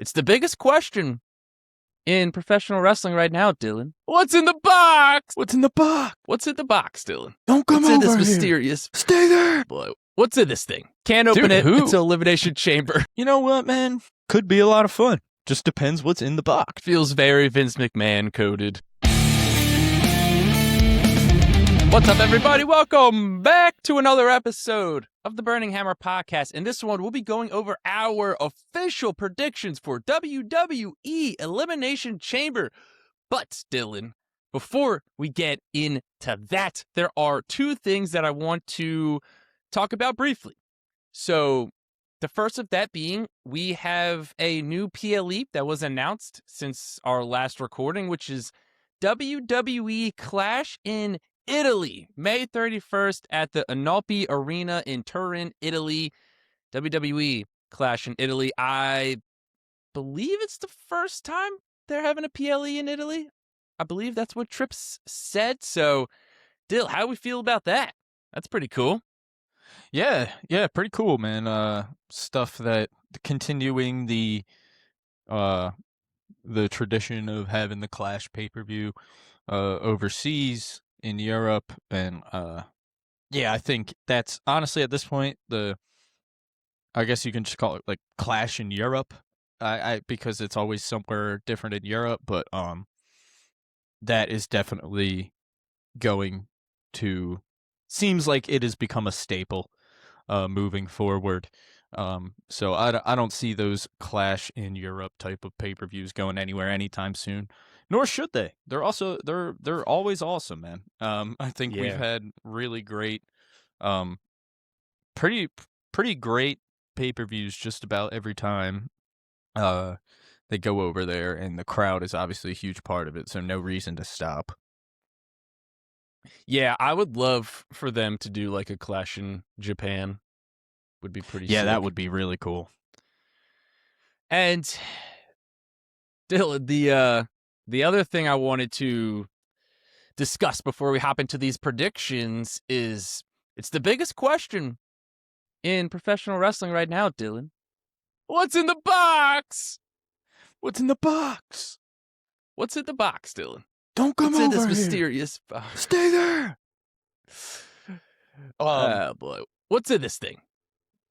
It's the biggest question in professional wrestling right now, Dylan. What's in the box? What's in the box? What's in the box, Dylan? Don't come What's in over this here. mysterious... Stay there. Boy, what's in this thing? Can't open it. who? It's an Elimination Chamber. You know what, man? Could be a lot of fun. Just depends what's in the box. Feels very Vince McMahon coded. What's up, everybody? Welcome back to another episode of the Burning Hammer Podcast. In this one, we'll be going over our official predictions for WWE Elimination Chamber. But, Dylan, before we get into that, there are two things that I want to talk about briefly. So, the first of that being, we have a new PLE that was announced since our last recording, which is WWE Clash in Italy, May 31st at the Analpi Arena in Turin, Italy. WWE Clash in Italy. I believe it's the first time they're having a PLE in Italy. I believe that's what Trips said. So, Dill, how do we feel about that? That's pretty cool. Yeah, pretty cool, man. Stuff that continuing the tradition of having the Clash pay-per-view overseas in Europe, and I think that's honestly at this point I guess you can just call it like Clash in Europe. I because it's always somewhere different in Europe, but that is definitely going to seems like it has become a staple moving forward. So I don't see those Clash in Europe type of pay-per-views going anywhere anytime soon. Nor should they. They're always awesome, man. I think we've had really great, pretty great pay-per-views just about every time they go over there, and the crowd is obviously a huge part of it, so no reason to stop. Yeah, I would love for them to do like a Clash in Japan. Would be pretty sick. That would be really cool. And Dylan, the other thing I wanted to discuss before we hop into these predictions is it's the biggest question in professional wrestling right now, Dylan. What's in the box? What's in the box? What's in the box, Dylan? Don't come What's over in this here. mysterious box? Stay there. Oh boy, what's in this thing?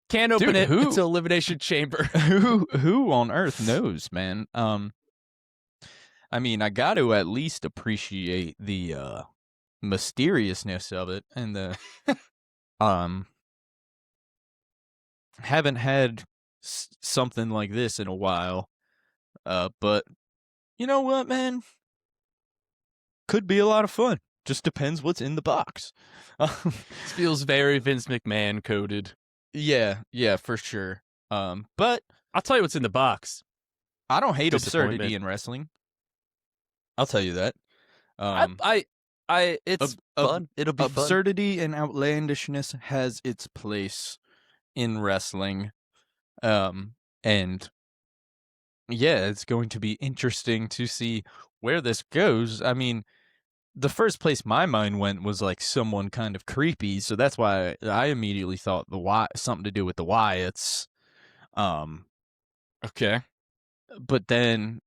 Can't open it. It's an Elimination Chamber. Who on earth knows, man? I mean, I got to at least appreciate the mysteriousness of it, and the haven't had something like this in a while. But you know what, man? Could be a lot of fun. Just depends what's in the box. This feels very Vince McMahon coded. Yeah, for sure. But I'll tell you what's in the box. I don't hate absurdity in wrestling. I'll tell you that. It's fun. It'll be absurdity and outlandishness has its place in wrestling. And yeah, it's going to be interesting to see where this goes. I mean, the first place my mind went was like someone kind of creepy, so that's why I immediately thought something to do with the Wyatts. Okay. But then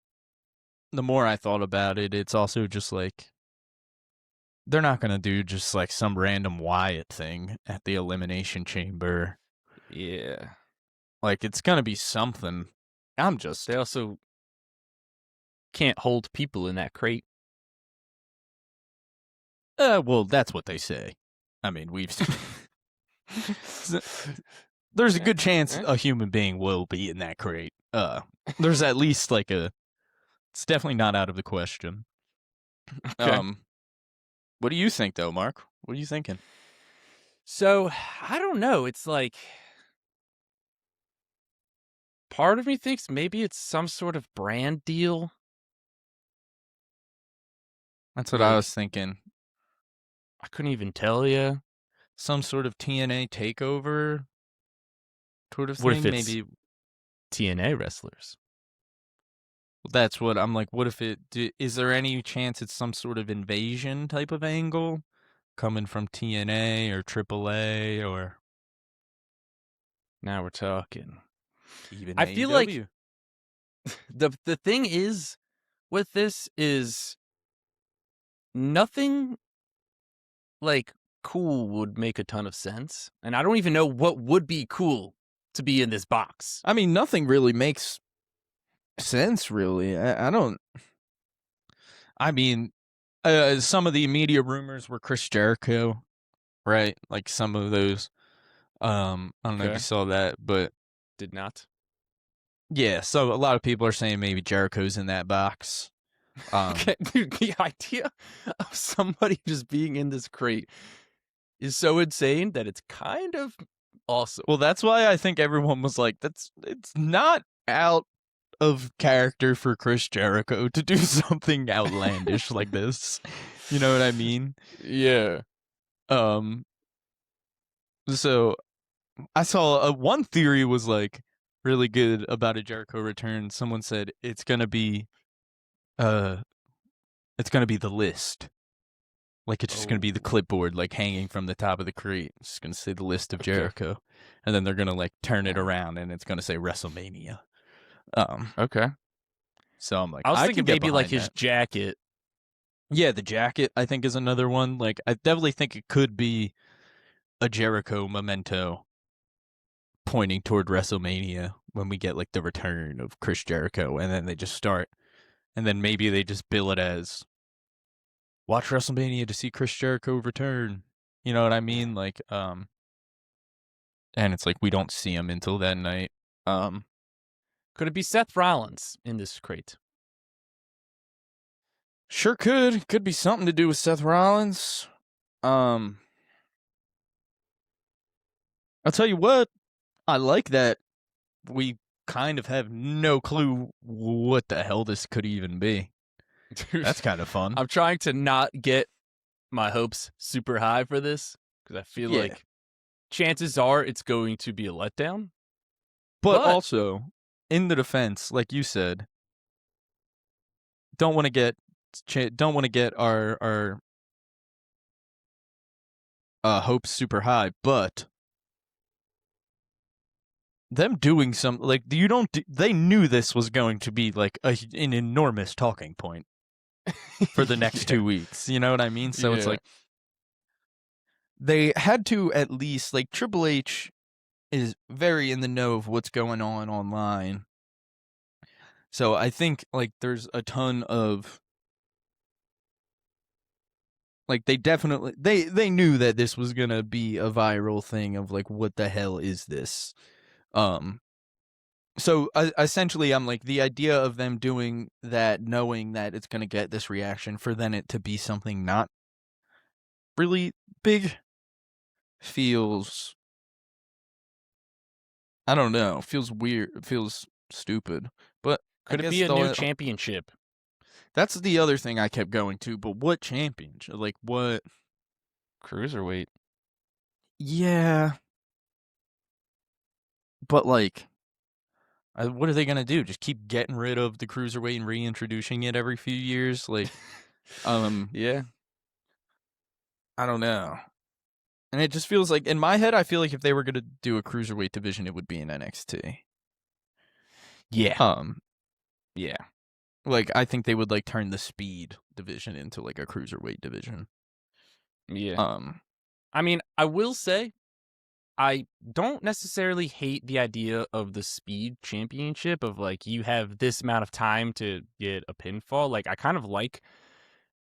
the more I thought about it, it's also just like they're not going to do just like some random Wyatt thing at the Elimination Chamber. Yeah. Like it's going to be something. They also can't hold people in that crate. Well, that's what they say. I mean, there's a good chance a human being will be in that crate. There's at least like it's definitely not out of the question. Okay. What do you think though, Mark? What are you thinking? So, I don't know. It's like part of me thinks maybe it's some sort of brand deal. That's what I was thinking. I couldn't even tell you. Some sort of TNA takeover sort of thing. What if it's maybe TNA wrestlers? That's what I'm like. What if is there any chance it's some sort of invasion type of angle coming from TNA or AAA or? Now we're talking. Even I feel like the thing is with this is nothing like cool would make a ton of sense, and I don't even know what would be cool to be in this box. I mean, nothing really makes sense, really. I don't. I mean, some of the media rumors were Chris Jericho, right? Like some of those. I don't know if you saw that, but Did not. yeah. So a lot of people are saying maybe Jericho's in that box. Dude, the idea of somebody just being in this crate is so insane that it's kind of awesome. Well, that's why I think everyone was like, it's not out of character for Chris Jericho to do something outlandish like this. You know what I mean? Yeah. So I saw one theory was like really good about a Jericho return. Someone said it's gonna be the list. Like it's just gonna be the clipboard like hanging from the top of the crate. It's just gonna say the list of Jericho. And then they're gonna like turn it around and it's gonna say WrestleMania. Okay. So I'm like, I was I thinking can get maybe like behind his that. jacket. Yeah, the jacket I think is another one. Like I definitely think it could be a Jericho memento pointing toward WrestleMania when we get like the return of Chris Jericho, and then they just start, and then maybe they just bill it as watch WrestleMania to see Chris Jericho return. You know what I mean? Like, and it's like we don't see him until that night. Could it be Seth Rollins in this crate? Sure could be something to do with Seth Rollins. I'll tell you what, I like that we kind of have no clue what the hell this could even be. Dude, That's kind of fun. I'm trying to not get my hopes super high for this because I feel like chances are it's going to be a letdown. But also, in the defense, like you said, don't want to get our hopes super high, but them doing some like they knew this was going to be like an enormous talking point for the next 2 weeks. You know what I mean? So it's like they had to at least like Triple H is very in the know of what's going on online. So I think like there's a ton of like they definitely they knew that this was going to be a viral thing of like what the hell is this? So essentially I'm like the idea of them doing that knowing that it's going to get this reaction for then it to be something not really big feels I don't know, feels weird, feels stupid. But Could it be a new championship? That's the other thing I kept going to, but what championship? Like what? Cruiserweight. Yeah. But like what are they going to do? Just keep getting rid of the cruiserweight and reintroducing it every few years? Like yeah. I don't know. And it just feels like in my head I feel like if they were going to do a cruiserweight division it would be in NXT. Yeah. Yeah. Like I think they would like turn the speed division into like a cruiserweight division. Yeah. I mean, I will say I don't necessarily hate the idea of the speed championship of like you have this amount of time to get a pinfall. Like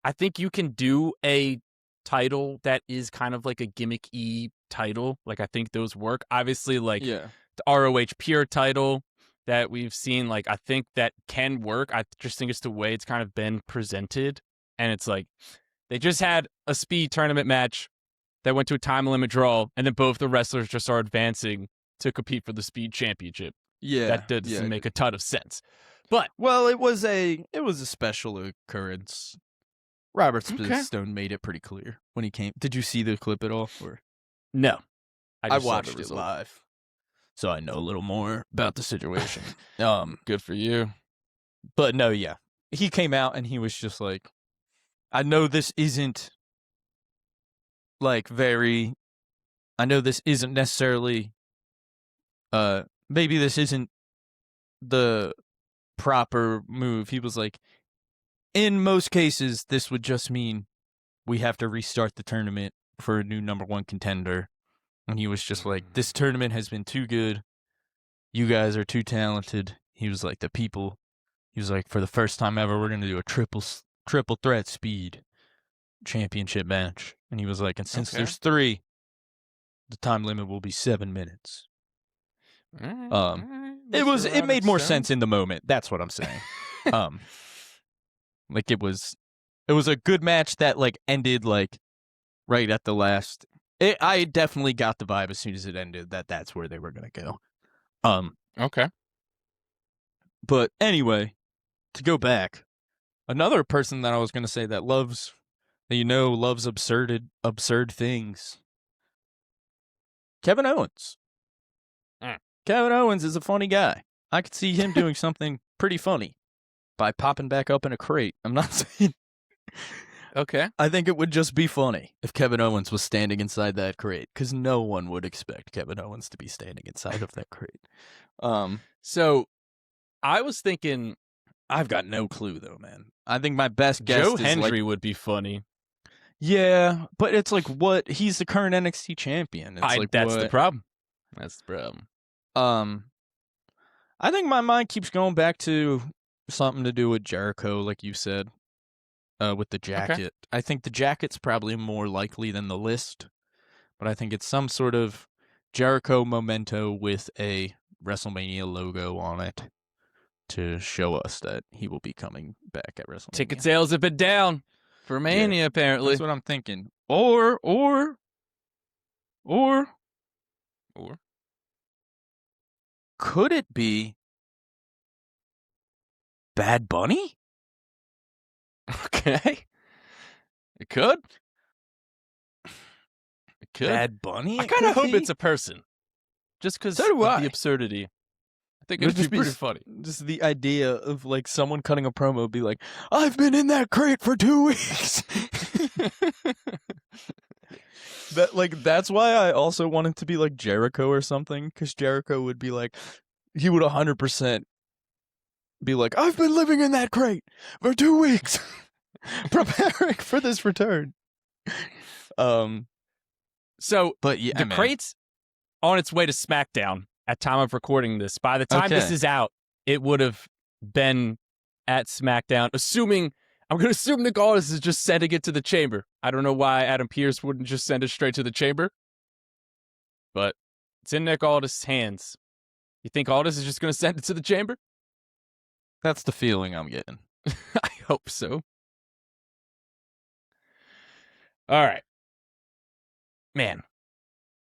I think you can do a title that is kind of like a gimmick-y title. Like I think those work. Obviously like the ROH Pure title that we've seen, like I think that can work. I just think it's the way it's kind of been presented. And it's like they just had a speed tournament match that went to a time limit draw, and then both the wrestlers just are advancing to compete for the speed championship. Yeah. That doesn't make a ton of sense. But well, it was a special occurrence. Robert Stone made it pretty clear when he came. Did you see the clip at all? Or no. I watched it live. So I know a little more about the situation. Good for you. But no, yeah. He came out and he was just like, I know this isn't like I know this isn't necessarily maybe this isn't the proper move. He was like, in most cases, this would just mean we have to restart the tournament for a new number 1 contender. And he was just like, this tournament has been too good. You guys are too talented. He was like, he was like, for the first time ever, we're going to do a triple threat speed championship match. And he was like, and since there's 3, the time limit will be 7 minutes. It made more sense in the moment. That's what I'm saying. Like it was a good match that like ended like right at the last. I definitely got the vibe as soon as it ended that that's where they were gonna go. Okay. But anyway, to go back, another person that I was gonna say that loves absurd things. Kevin Owens. Kevin Owens is a funny guy. I could see him doing something pretty funny by popping back up in a crate. I'm not saying. Okay. I think it would just be funny if Kevin Owens was standing inside that crate, because no one would expect Kevin Owens to be standing inside of that crate. So I was thinking, I've got no clue though, man. I think my best guess Joe is Hendry like, would be funny. yeah, but it's like what he's the current NXT champion. It's like That's what, the problem. That's the problem. I think my mind keeps going back to something to do with Jericho, like you said, with the jacket. Okay. I think the jacket's probably more likely than the list, but I think it's some sort of Jericho memento with a WrestleMania logo on it to show us that he will be coming back at WrestleMania. Ticket sales have been down for Mania, apparently. That's what I'm thinking. Or could it be Bad Bunny? Okay. It could. It could. Bad Bunny? I kind of hope it's a person. Just because So do of I. the absurdity. I think it would be pretty funny. Just the idea of like someone cutting a promo be like, I've been in that crate for 2 weeks. That's why I also wanted to be like Jericho or something, because Jericho would be like, he would 100% be like, I've been living in that crate for 2 weeks, preparing for this return. So, but yeah, the crate's on its way to SmackDown at time of recording this. By the time this is out, it would have been at SmackDown, I'm going to assume Nick Aldis is just sending it to the chamber. I don't know why Adam Pearce wouldn't just send it straight to the chamber, but it's in Nick Aldis' hands. You think Aldis is just going to send it to the chamber? That's the feeling I'm getting. I hope so. All right. Man,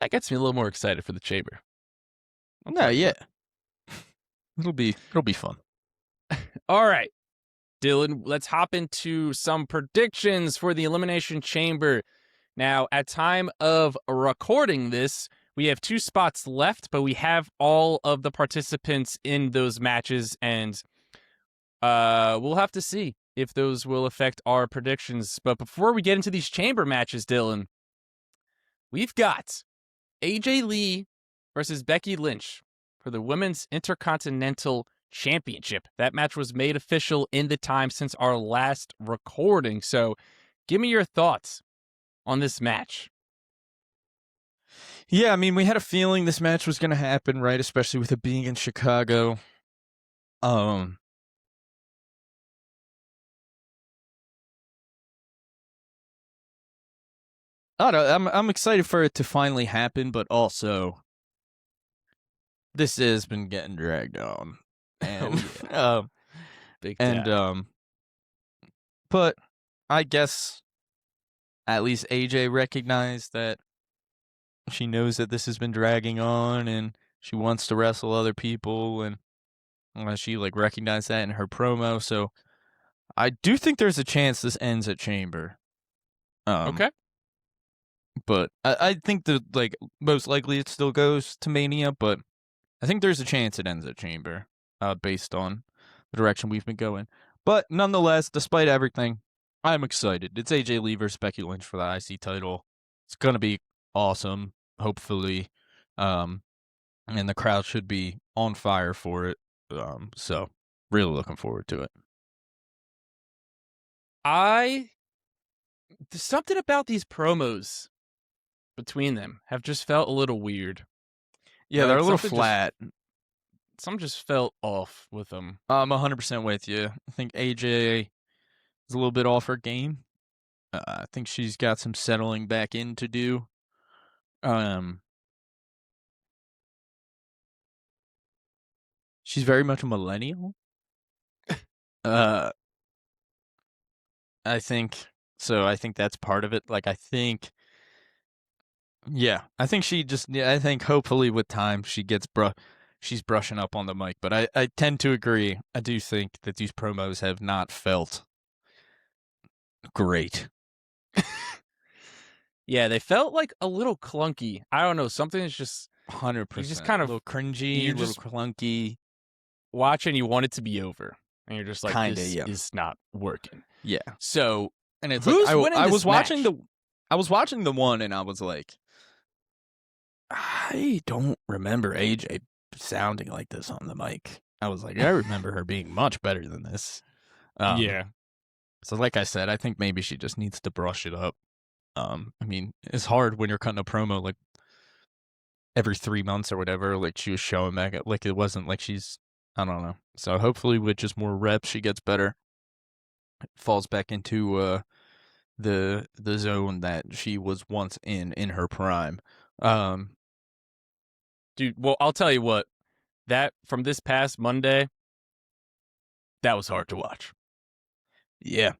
that gets me a little more excited for the chamber. No, yeah. It'll be fun. All right. Dylan, let's hop into some predictions for the Elimination Chamber. Now, at time of recording this, we have 2 spots left, but we have all of the participants in those matches, and we'll have to see if those will affect our predictions. But before we get into these chamber matches, Dylan, we've got AJ Lee versus Becky Lynch for the Women's Intercontinental Championship. That match was made official in the time since our last recording. So give me your thoughts on this match. Yeah, I mean, we had a feeling this match was going to happen, right? Especially with it being in Chicago. I don't know, I'm excited for it to finally happen, but also this has been getting dragged on. And Big time. But I guess at least AJ recognized that she knows that this has been dragging on and she wants to wrestle other people, and she like recognized that in her promo. So I do think there's a chance this ends at Chamber. Okay. But I think that like most likely it still goes to Mania, but I think there's a chance it ends at Chamber, based on the direction we've been going. But nonetheless, despite everything, I'm excited. It's AJ Lee versus Becky Lynch for the IC title. It's gonna be awesome, hopefully, and the crowd should be on fire for it. So Really looking forward to it. There's something about these promos between them have just felt a little weird. Yeah, Right? they're a little Something flat. Some just felt off with them. I'm 100% with you. I think AJ is a little bit off her game. I think she's got some settling back in to do. She's very much a millennial. I think so. I think that's part of it. Like, I think I think hopefully with time she gets she's brushing up on the mic. But I tend to agree. I do think that these promos have not felt great. Yeah, they felt like a little clunky. I don't know. Something is just 100%. You just kind of a little cringy, a little clunky. Watch and you want it to be over, and you're just like, this yeah. is not working. Yeah. So, and it's who's like, winning I this was watching match? I was watching the one, and I was like, I don't remember AJ sounding like this on the mic. I was like, I remember her being much better than this. Yeah. So like I said, I think maybe she just needs to brush it up. I mean, it's hard when you're cutting a promo like every 3 months or whatever. Like she was showing back at, like it wasn't like I don't know. So hopefully with just more reps, she gets better. Falls back into the zone that she was once in her prime. Dude, well, I'll tell you what. That from this past Monday, that was hard to watch. Yeah.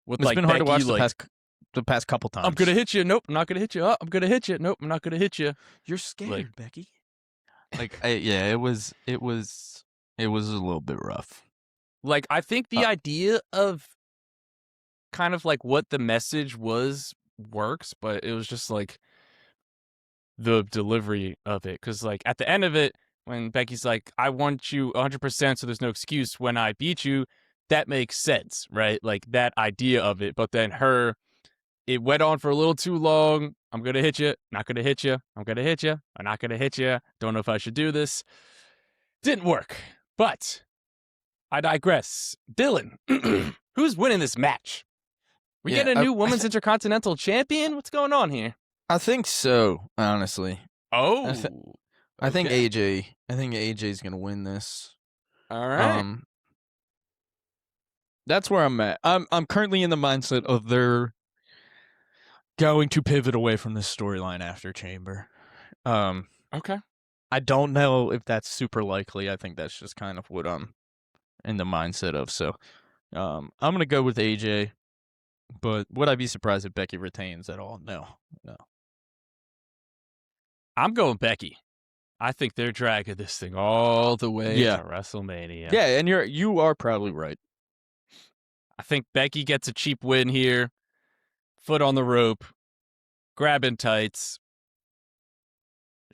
With It's like been hard to Becky, watch the past couple times. I'm gonna hit you. Nope, I'm not gonna hit you. I'm gonna hit you. Nope, I'm not gonna hit you. You're scared, Like- Becky. Like, yeah, it was a little bit rough. Like, I think the idea of kind of like what the message was works, but it was just like the delivery of it. Because like at the end of it, when Becky's like, I want you 100%, so there's no excuse when I beat you, that makes sense, right? Like that idea of it. But then it went on for a little too long. I'm going to hit you. Not going to hit you. I'm going to hit you. I'm not going to hit you. Don't know if I should do this. Didn't work. But I digress. Dylan, who's winning this match? We Yeah, get a new Women's Intercontinental Champion? What's going on here? I think so, honestly. Oh. I think okay. AJ's going to win this. All right. That's where I'm at. I'm currently in the mindset of they're going to pivot away from this storyline after Chamber. Okay. I don't know if that's super likely. I think that's just kind of what I'm in the mindset of. So, I'm going to go with AJ, but would I be surprised if Becky retains at all? No. I'm going Becky. I think they're dragging this thing all the way to WrestleMania. Yeah, and you are probably right. I think Becky gets a cheap win here. Foot on the rope, grabbing tights,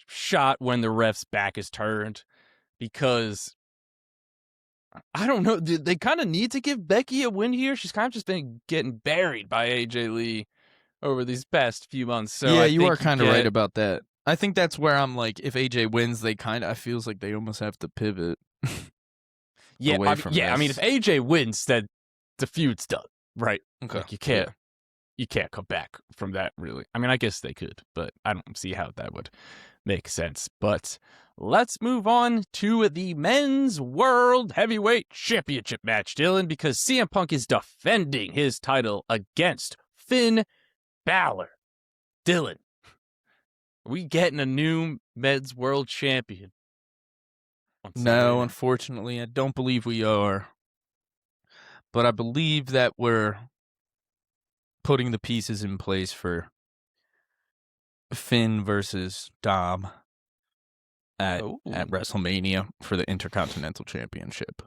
shot when the ref's back is turned, because I don't know. They kind of need to give Becky a win here. She's kind of just been getting buried by AJ Lee over these past few months. So yeah, I you think are kind of right about that. I think that's where I'm like, if AJ wins, I feels like they almost have to pivot. Away from this. I mean, if AJ wins, then the feud's done, right? Okay. Like you can't come back from that, really. I mean, I guess they could, but I don't see how that would make sense. But let's move on to the Men's World Heavyweight Championship match, Dylan, because CM Punk is defending his title against Finn Balor. Dylan, are we getting a new Men's World Champion? No, unfortunately, I don't believe we are. But I believe that we're putting the pieces in place for Finn versus Dom at WrestleMania for the Intercontinental Championship.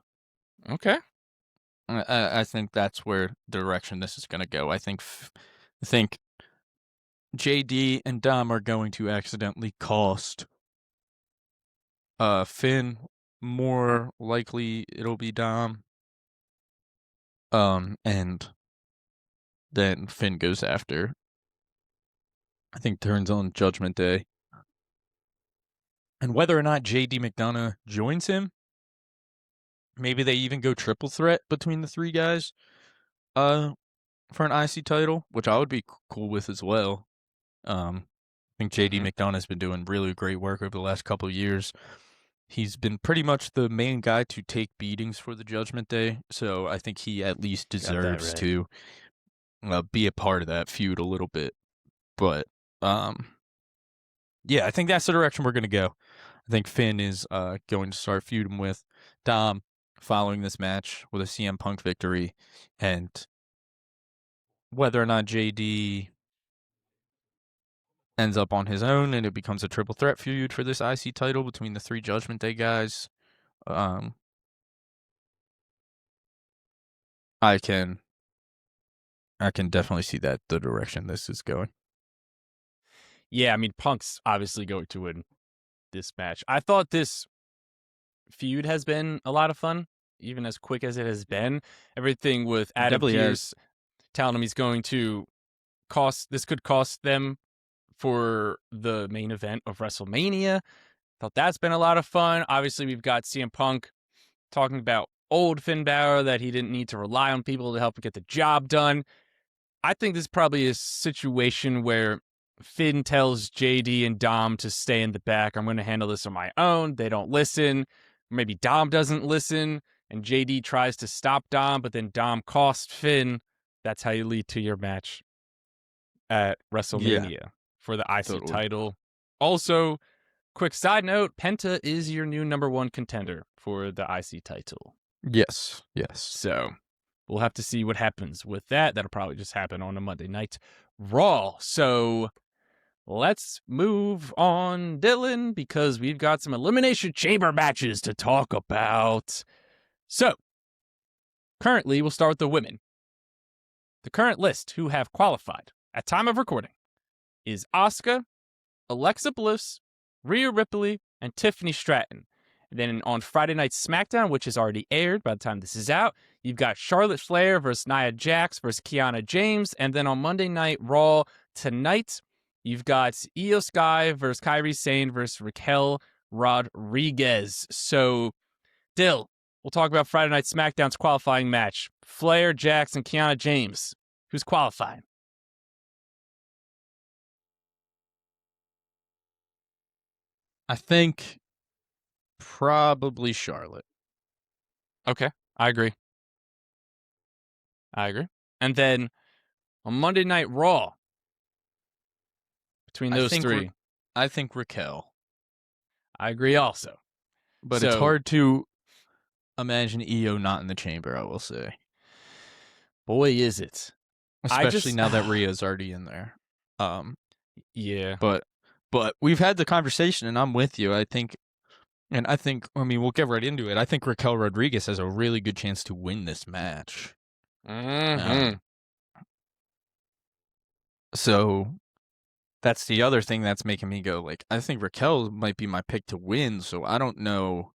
Okay. I think that's where the direction this is going to go. I think JD and Dom are going to accidentally cost Finn. More likely it'll be Dom. And then Finn goes after, I think, turns on Judgment Day. And whether or not JD McDonough joins him, maybe they even go triple threat between the three guys for an IC title, which I would be cool with as well. I think JD McDonough has been doing really great work over the last couple of years. He's been pretty much the main guy to take beatings for the Judgment Day, so I think he at least deserves to be a part of that feud a little bit. But yeah, I think that's the direction we're going to go. I think Finn is going to start feuding with Dom following this match with a CM Punk victory, and whether or not JD ends up on his own and it becomes a triple threat feud for this IC title between the three Judgment Day guys, I can definitely see that the direction this is going. Yeah, I mean, Punk's obviously going to win this match. I thought this feud has been a lot of fun, even as quick as it has been. Everything with Adam Pearce telling him he's going to could cost them for the main event of WrestleMania. Thought that's been a lot of fun. Obviously, we've got CM Punk talking about old Finn Balor, that he didn't need to rely on people to help him get the job done. I think this is probably a situation where Finn tells JD and Dom to stay in the back. I'm going to handle this on my own. They don't listen. Maybe Dom doesn't listen, and JD tries to stop Dom, but then Dom costs Finn. That's how you lead to your match at WrestleMania for the IC title. Also, quick side note, Penta is your new number one contender for the IC title. Yes. So we'll have to see what happens with that. That'll probably just happen on a Monday Night Raw. So let's move on, Dylan, because we've got some Elimination Chamber matches to talk about. So currently, we'll start with the women. The current list who have qualified at time of recording is Asuka, Alexa Bliss, Rhea Ripley, and Tiffany Stratton. And then on Friday Night SmackDown, which has already aired by the time this is out, you've got Charlotte Flair versus Nia Jax versus Kiana James. And then on Monday Night Raw tonight, you've got Io Sky versus Kairi Sane versus Raquel Rodriguez. So, Dill, we'll talk about Friday Night SmackDown's qualifying match. Flair, Jax, and Kiana James. Who's qualifying? I think probably Charlotte. Okay, I agree. And then on Monday Night Raw, between those three, I think Raquel. I agree also. But it's hard to imagine Io not in the chamber, I will say. Boy, is it. Especially now that Rhea's already in there. Yeah. But we've had the conversation, and I'm with you. I think, we'll get right into it. I think Raquel Rodriguez has a really good chance to win this match. So that's the other thing that's making me go, like, I think Raquel might be my pick to win, so I don't know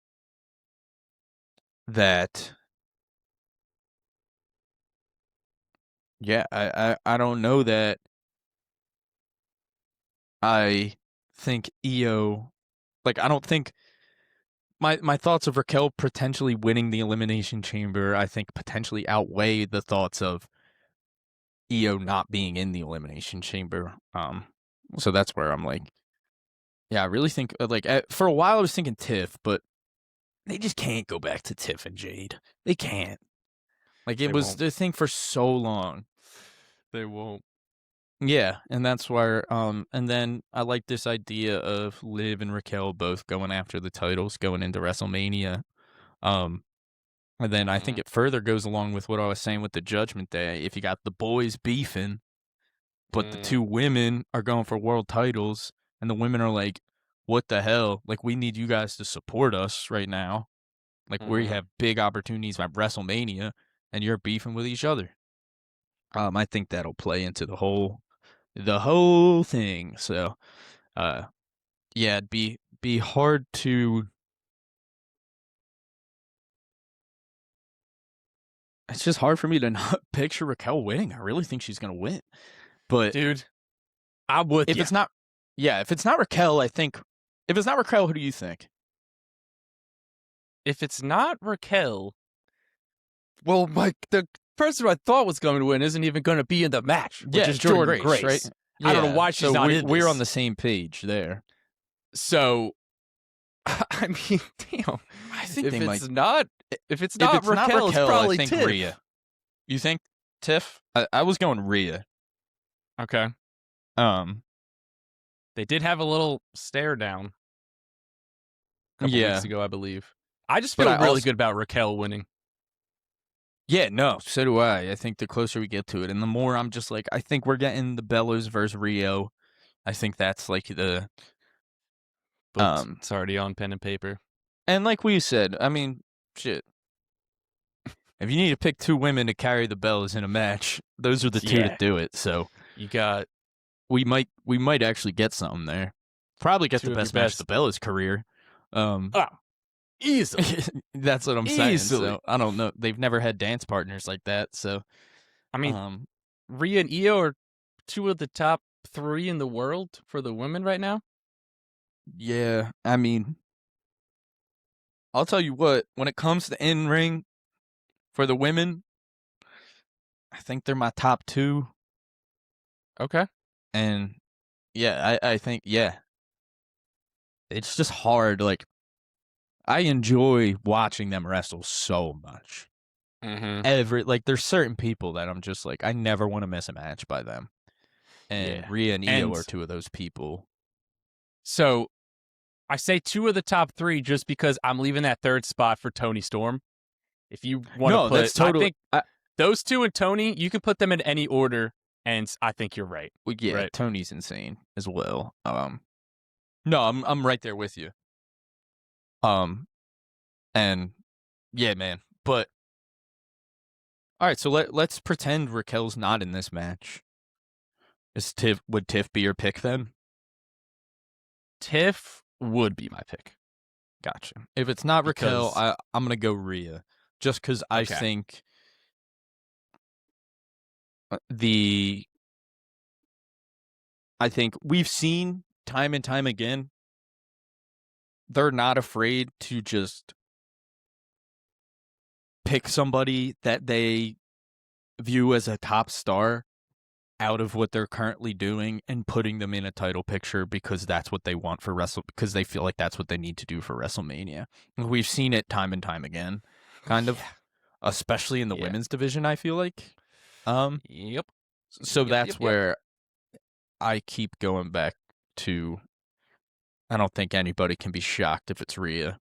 that. Yeah, I don't know that I think Io, like, I don't think my thoughts of Raquel potentially winning the Elimination Chamber, I think potentially outweigh the thoughts of Io not being in the Elimination Chamber. So that's where I'm like, yeah, I really think, like, for a while I was thinking Tiff, but they just can't go back to Tiff and Jade. They can't. Like, it was the thing for so long. They won't. Yeah, and that's where, and then I like this idea of Liv and Raquel both going after the titles going into WrestleMania. And then I think it further goes along with what I was saying with the Judgment Day. If you got the boys beefing, but the two women are going for world titles, and the women are like, what the hell? Like, we need you guys to support us right now. Like, we have big opportunities at WrestleMania, and you're beefing with each other. I think that'll play into the whole thing. So, yeah, it'd be hard to. It's just hard for me to not picture Raquel winning. I really think she's gonna win, but dude, I'm with you. If it's not Raquel, I think. If it's not Raquel, who do you think? if it's not Raquel, well, the person who I thought was going to win isn't even going to be in the match, which is Jordan Grace. Right? I don't know why she's not in this. We're on the same page there. So, I mean, damn. I think if they it's might. not, if it's not If it's Raquel, not Raquel, it's probably I think Tiff. Rhea. You think Tiff? I was going Rhea. Okay. They did have a little stare down a couple weeks ago, I believe. I just feel really good about Raquel winning. Yeah, no, so do I. I think the closer we get to it, and the more I'm just like, I think we're getting the Bellas versus Rio. I think that's like the. It's already on pen and paper. And like we said, I mean, shit. If you need to pick two women to carry the Bellas in a match, those are the two to do it. So you got. We might actually get something there. Probably get the best match of the Bellas' career. Easily. That's what I'm saying. So I don't know. They've never had dance partners like that. So I mean, Rhea and Io are two of the top 3 in the world for the women right now. Yeah, I mean, I'll tell you what. When it comes to in-ring for the women, I think they're my top 2. Okay. And yeah, I think it's just hard. Like, I enjoy watching them wrestle so much. Mm-hmm. There's certain people that I'm just like, I never want to miss a match by them. And Rhea and Io are 2 of those people. So I say 2 of the top 3 just because I'm leaving that 3rd spot for Toni Storm. If you want to put, that's totally. I think those 2 and Toni, you can put them in any order, and I think you're right. Well, yeah, right. Toni's insane as well. No, I'm right there with you. And yeah, man. But all right, so let's pretend Raquel's not in this match. Would Tiff be your pick then? Tiff would be my pick. Gotcha. If it's not Raquel, I'm gonna go Rhea, just because I think we've seen time and time again, they're not afraid to just pick somebody that they view as a top star out of what they're currently doing and putting them in a title picture because that's what they want for because they feel like that's what they need to do for WrestleMania. We've seen it time and time again, kind of, especially in the women's division, I feel like. Yep. So that's where I keep going back to. I don't think anybody can be shocked if it's Rhea.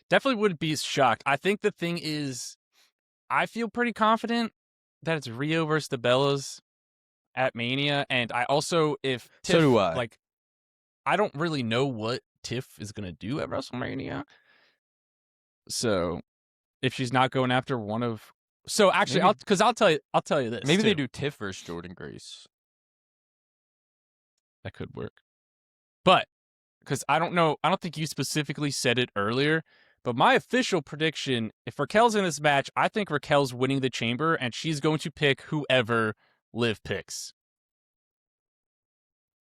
Definitely wouldn't be shocked. I think the thing is, I feel pretty confident that it's Rio versus the Bellas at Mania, and I also, if Tiff, so do I. Like, I don't really know what Tiff is gonna do at WrestleMania. So, if she's not going after one of, so actually, I'll tell you this. Maybe they do Tiff versus Jordan Grace. That could work, but because I don't think you specifically said it earlier. But my official prediction, if Raquel's in this match, I think Raquel's winning the chamber, and she's going to pick whoever Liv picks.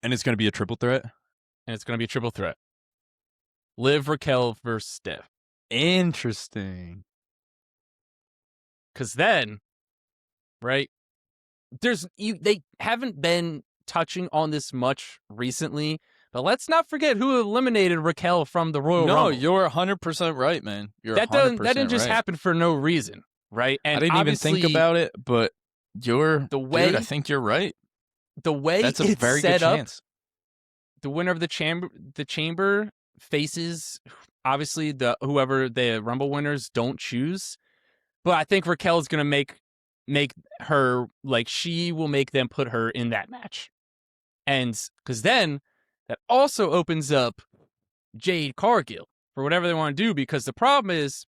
And it's going to be a triple threat? Liv, Raquel versus Steph. Interesting. Because then, right, they haven't been touching on this much recently, but let's not forget who eliminated Raquel from the Royal Rumble. No, you're 100% right, man. That didn't just happen for no reason, right? And I didn't even think about it, but I think you're right. The way that's a very good chance. The winner of the chamber faces obviously whoever the Rumble winners don't choose, but I think Raquel is gonna make her, like, she will make them put her in that match, and because then that also opens up Jade Cargill for whatever they want to do. Because the problem is,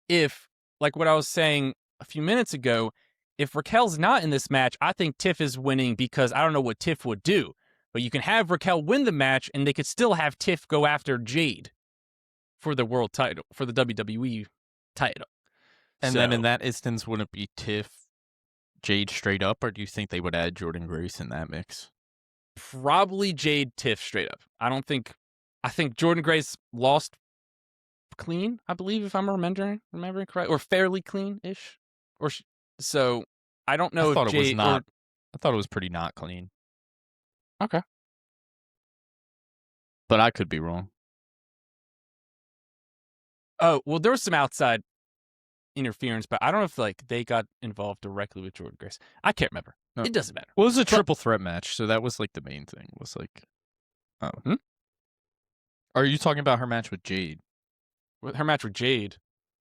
if, like what I was saying a few minutes ago, if Raquel's not in this match, I think Tiff is winning because I don't know what Tiff would do. But you can have Raquel win the match, and they could still have Tiff go after Jade for the world title, for the WWE title. And then in that instance, wouldn't it be Tiff, Jade straight up, or do you think they would add Jordan Grace in that mix? Probably Jade, Tiff straight up. I think Jordan Grace lost clean, I believe, if I'm remembering correct, or fairly clean-ish. So I don't know I thought if it was Jade not. I thought it was pretty not clean, okay. but I could be wrong. Oh, well, there was some outside interference, but I don't know if like they got involved directly with Jordynne Grace. I can't remember. No. It doesn't matter. Well, it was a triple threat match, so that was like the main thing. Was like, oh, Are you talking about her match with Jade? Her match with Jade.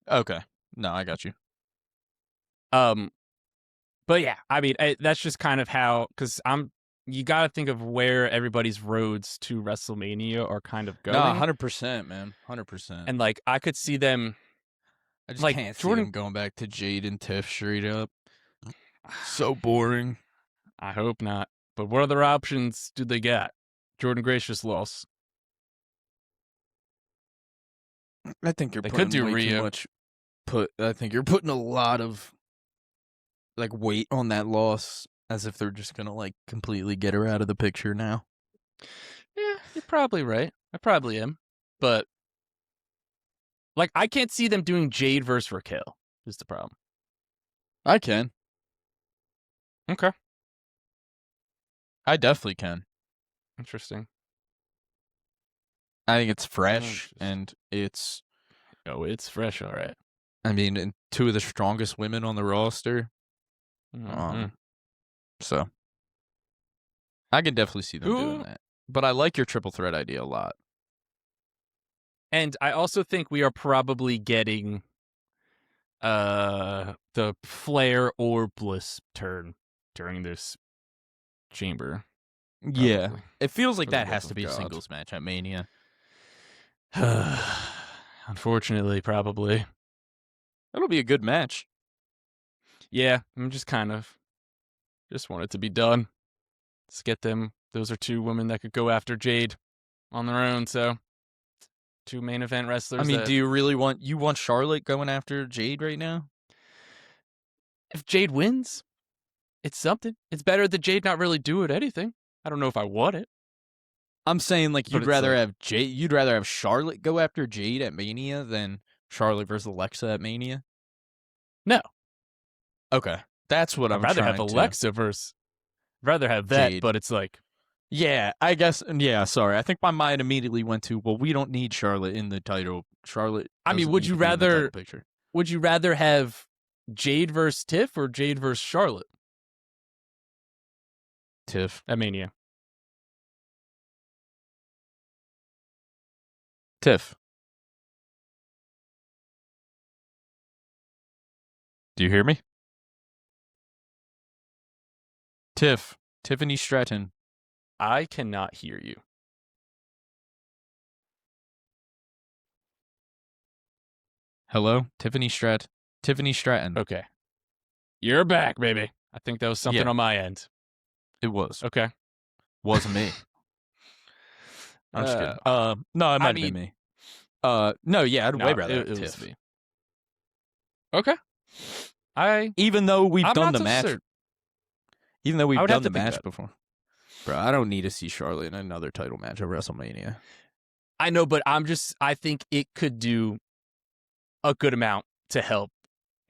Okay, no, I got you. But yeah, I mean, that's just kind of how, because you got to think of where everybody's roads to WrestleMania are kind of going. No, 100%, man, 100%. And like, I could see them. I just like, can't see Jordynne them going back to Jade and Tiff straight up. So boring. I hope not. But what other options do they got? Jordynne Grace just lost. I think you're They putting could do way Rhea. too much. I think you're putting a lot of like weight on that loss, as if they're just gonna like completely get her out of the picture now. Yeah, you're probably right. I probably am. But like, I can't see them doing Jade versus Raquel. Is the problem? I can. Okay. I definitely can. Interesting. I think it's fresh and it's. Oh, it's fresh, all right. I mean, and two of the strongest women on the roster. Mm-hmm. So I can definitely see them doing that. But I like your triple threat idea a lot. And I also think we are probably getting the Flair or Bliss turn during this chamber. Probably. Yeah. It feels like For the that love has to of be a God. singles match at Mania. Unfortunately, probably. That'll be a good match. Yeah, I'm just want it to be done. Let's get them. Those are two women that could go after Jade on their own, so two main event wrestlers. I mean, do you really want Charlotte going after Jade right now? If Jade wins, it's something. It's better than Jade not really doing anything. I don't know if I want it. I'm saying like But you'd it's rather like- have Jade. You'd rather have Charlotte go after Jade at Mania than Charlotte versus Alexa at Mania. No. Okay, that's what I'd I'm rather trying have to. Alexa versus. Rather have that, Jade. but it's like. Yeah, I guess. Yeah, sorry. I think my mind immediately went to, well, we don't need Charlotte in the title. Charlotte. I mean, doesn't would need you to be in the rather- title picture. Would you rather have Jade versus Tiff or Jade versus Charlotte Tiff. at Mania? Tiff. Do you hear me? Tiffany Stratton. I cannot hear you. Hello? Tiffany Stratton. Okay. You're back, baby. I think that was something Yeah. on my end. It was. Okay. Wasn't me. I'm just kidding. No, it might have been me. No, yeah, I'd way rather have it was Tiff. me. Okay. Even though we've I'm done not the so match. certain. Even though I we've would have done the to think match about it. before. Bro, I don't need to see Charlotte in another title match at WrestleMania. I know, but I think it could do a good amount to help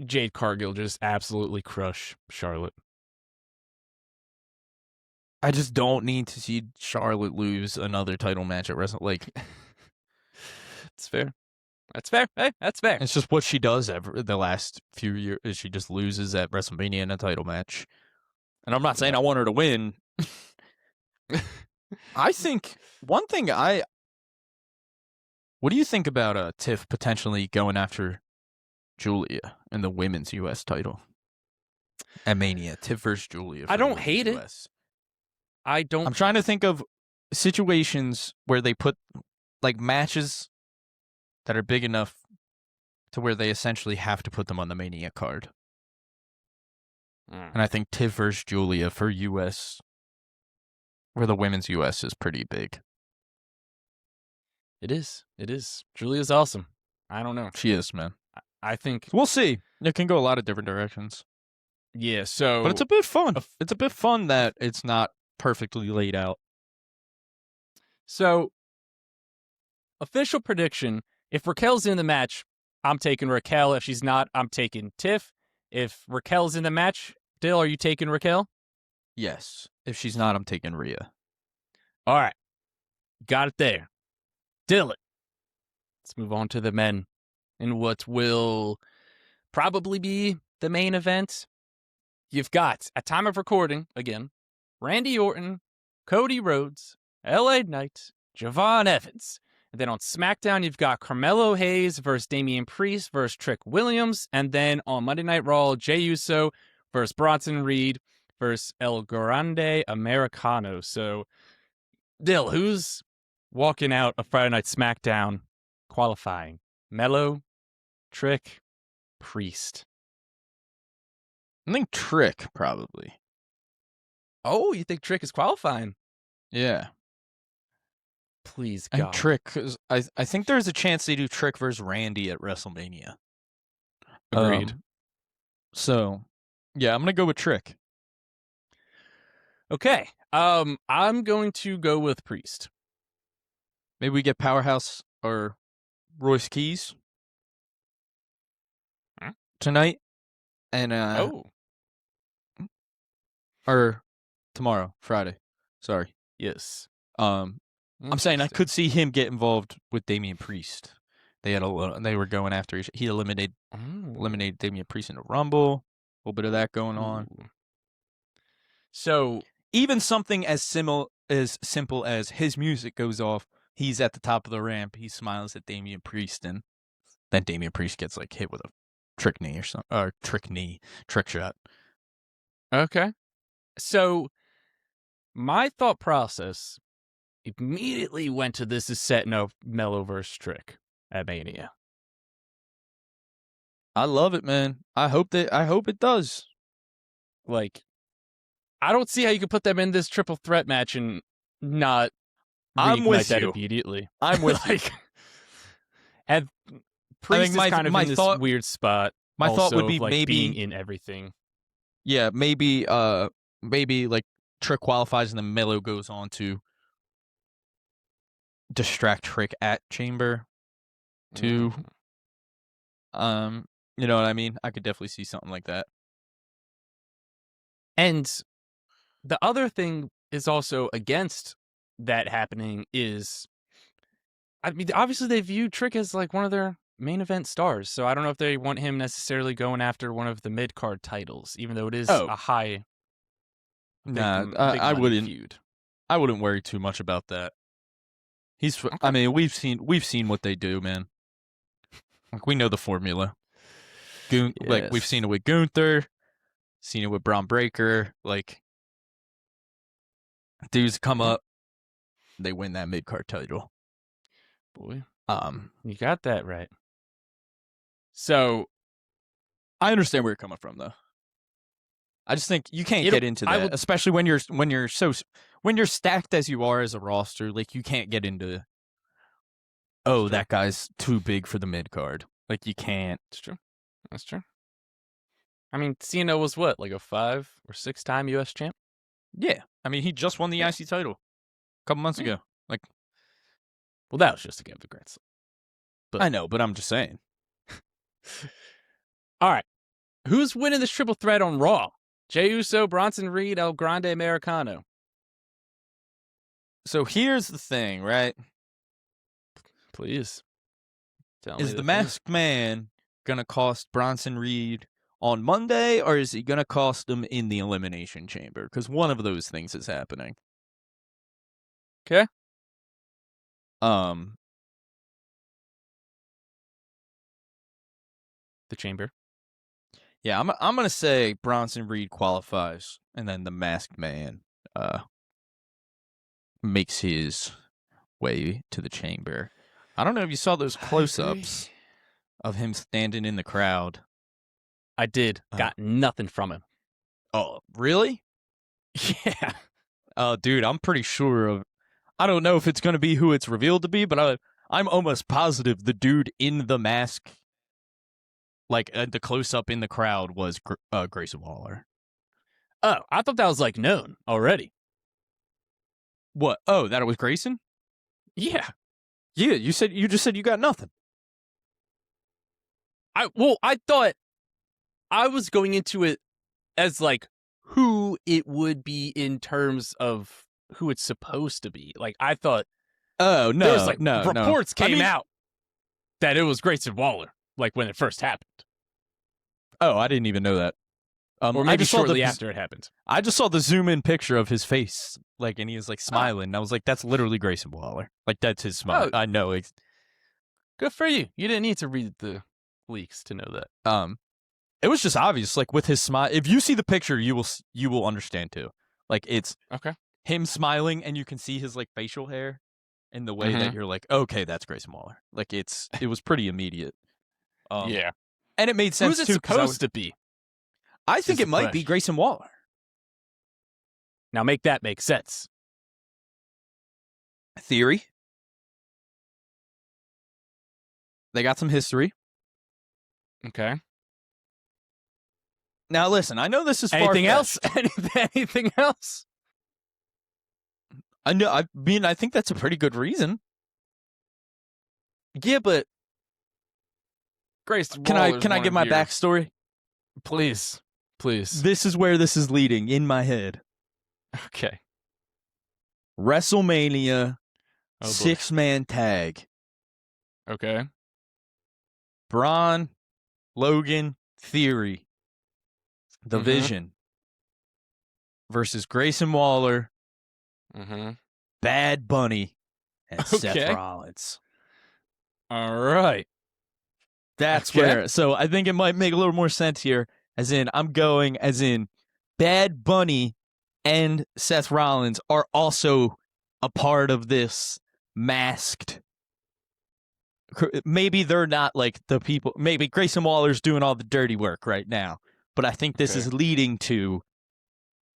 Jade Cargill just absolutely crush Charlotte. I just don't need to see Charlotte lose another title match at WrestleMania. Like, It's fair. That's fair. Hey, that's fair. it's just what she does the last few years. Is she just loses at WrestleMania in a title match. And I'm not saying I want her to win. I think one thing what do you think about Tiff potentially going after Julia in the women's U.S. title at Mania? Tiff versus Julia. I don't hate it. I'm trying to think of situations where they put like matches that are big enough to where they essentially have to put them on the Mania card. And I think Tiff versus Julia for U.S., where the women's U.S. is pretty big. It is. It is. Julia's awesome. I don't know. She is, man. I think. We'll see. It can go a lot of different directions. Yeah, so. But it's a bit fun. It's a bit fun that it's not perfectly laid out. So, official prediction, If Raquel's in the match, I'm taking Raquel. If she's not, I'm taking Tiff. If Raquel's in the match, Dill, are you taking Raquel? Yes. If she's not, I'm taking Rhea. All right. Got it there. Dylan. Let's move on to the men in what will probably be the main event. You've got, at time of recording, again, Randy Orton, Cody Rhodes, LA Knight, Javon Evans. And then on SmackDown, you've got Carmelo Hayes versus Damian Priest versus Trick Williams. And then on Monday Night Raw, Jey Uso versus Bronson Reed versus El Grande Americano. So, Dill, who's walking out of Friday Night SmackDown qualifying? Melo, Trick, Priest. I think Trick, probably. Oh, you think Trick is qualifying? Yeah. Please, And God. Trick, because I think there's a chance they do Trick versus Randy at WrestleMania. Agreed. So, yeah, I'm going to go with Trick. Okay. I'm going to go with Priest. Maybe we get Powerhouse or Royce Keys tonight. And or tomorrow, Friday. Sorry. Yes. I'm saying I could see him get involved with Damian Priest. They were going after he eliminated Damian Priest in the Rumble. A little bit of that going on. So even something as simple as his music goes off, he's at the top of the ramp, he smiles at Damian Priest, and then Damian Priest gets like hit with a trick knee or something, or trick shot. Okay. So my thought process immediately went to this is setting up Melo versus Trick at Mania. I love it, man. I hope it does. Like, I don't see how you could put them in this triple threat match and not reignite that immediately. I'm with you. And Priest is kind of in this weird spot. My thought would be like maybe being in everything. Yeah, maybe like Trick qualifies and then Melo goes on to distract Trick at Chamber too. You know what I mean? I could definitely see something like that. And the other thing is also against that happening is, I mean, obviously they view Trick as like one of their main event stars, so I don't know if they want him necessarily going after one of the mid-card titles, even though it is a high. I wouldn't. Feud. I wouldn't worry too much about that. Okay. I mean, we've seen what they do, man. Like, we know the formula. Yes. Like, we've seen it with Gunther, seen it with Braun Breaker. Like, dudes come up, they win that mid-card title. Boy, you got that right. So, I understand where you're coming from, though. I just think you can't get into that, especially when you're stacked as you are as a roster. Like, you can't get into, that guy's too big for the mid card. Like, you can't. That's true. I mean, Cena was what, like a 5 or 6 time U.S. champ? Yeah, I mean, he just won the IC title a couple months ago. Like, well, that was just to give the Grand Slam. But I know, but I'm just saying. All right, who's winning this triple threat on Raw? Jey Uso, Bronson Reed, El Grande Americano. So here's the thing, right? Please. Is the Masked Man going to cost Bronson Reed on Monday, or is he going to cost him in the Elimination Chamber? Because one of those things is happening. Okay. The Chamber. Yeah, I'm gonna say Bronson Reed qualifies, and then the Masked Man makes his way to the Chamber. I don't know if you saw those close-ups of him standing in the crowd. I did. Got nothing from him. Oh, really? Yeah. Oh, dude, I'm pretty sure of. I don't know if it's gonna be who it's revealed to be, but I'm almost positive the dude in the mask. Like, the close-up in the crowd was Grayson Waller. Oh, I thought that was, like, known already. What? Oh, that it was Grayson? Yeah. Yeah, you just said you got nothing. I thought I was going into it as like who it would be in terms of who it's supposed to be. Like I thought Oh no, there was like no, reports no. came out that it was Grayson Waller, like when it first happened. Oh, I didn't even know that. Or maybe shortly after it happened. I just saw the zoom in picture of his face, like, and he was like smiling. And I was like, "That's literally Grayson Waller. Like, that's his smile." Oh. I know. Good for you. You didn't need to read the leaks to know that. It was just obvious, like with his smile. If you see the picture, you will understand too. Like it's Okay. him smiling, and you can see his like facial hair in the way that you're like, okay, that's Grayson Waller. Like it was pretty immediate. Yeah. And it made sense Who's it too. supposed to be? I think it might be Grayson Waller. Now make that make sense. Theory. They got some history. Okay. Now listen, I know this is anything else? far-fetched. Anything else? I know. I mean, I think that's a pretty good reason. Yeah, but Grayson Can Waller's I give my backstory? Please. This is where this is leading in my head. Okay. WrestleMania 6-man tag. Okay. Braun, Logan, Theory, The Vision versus Grayson Waller, Bad Bunny, and Seth Rollins. All right. That's where. So I think it might make a little more sense here. As in, I'm going as in Bad Bunny and Seth Rollins are also a part of this masked. Maybe they're not like the people. Maybe Grayson Waller's doing all the dirty work right now. But I think this is leading to,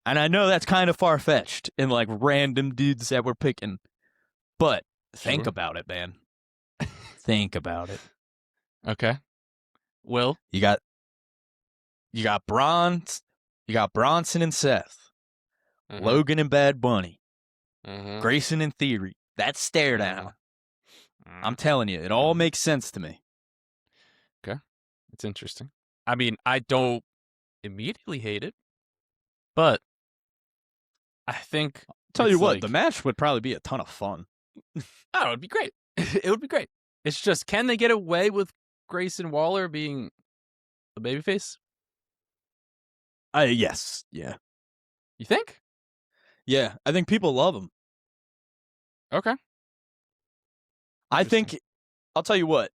and I know that's kind of far-fetched and like random dudes that we're picking. But think about it, man. Think about it. Okay. Will? You got Bronson and Seth, Logan and Bad Bunny, Grayson and Theory. That's stare down. I'm telling you, it all makes sense to me. Okay. It's interesting. I mean, I don't immediately hate it, but I think Tell you what, the match would probably be a ton of fun. Oh, it would be great. It would be great. It's just, can they get away with Grayson Waller being the babyface? Yes. Yeah. You think? Yeah. I think people love him. Okay. I think, I'll tell you what.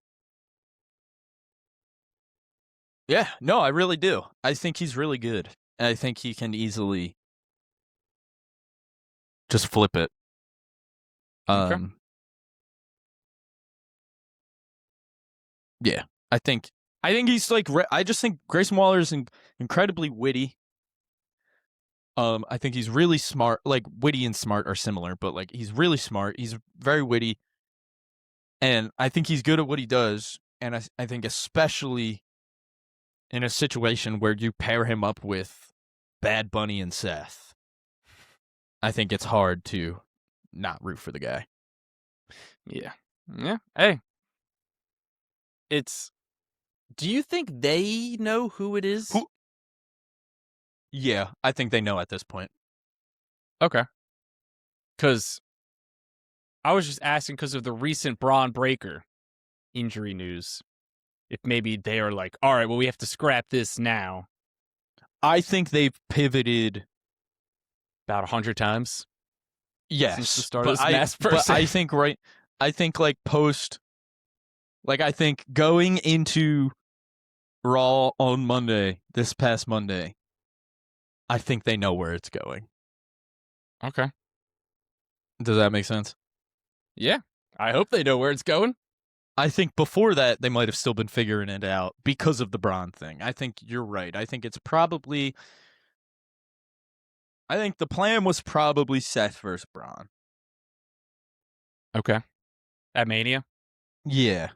Yeah. No, I really do. I think he's really good. And I think he can easily just flip it. Okay. Yeah. I think he's like, I just think Grayson Waller is incredibly witty. I think he's really smart. Like, witty and smart are similar, but like, he's really smart. He's very witty. And I think he's good at what he does. And I think especially in a situation where you pair him up with Bad Bunny and Seth, I think it's hard to not root for the guy. Yeah. Yeah. Hey. Do you think they know who it is? Yeah, I think they know at this point. Okay. Because I was just asking because of the recent Braun Breaker injury news. If maybe they are like, all right, well, we have to scrap this now. I think they've pivoted about 100 times. Yes. Since the start of this mass person. But I think I think going into Raw on Monday, this past Monday, I think they know where it's going. Okay. Does that make sense? Yeah. I hope they know where it's going. I think before that, they might have still been figuring it out because of the Braun thing. I think you're right. I think the plan was probably Seth versus Braun. Okay. At Mania? Yeah.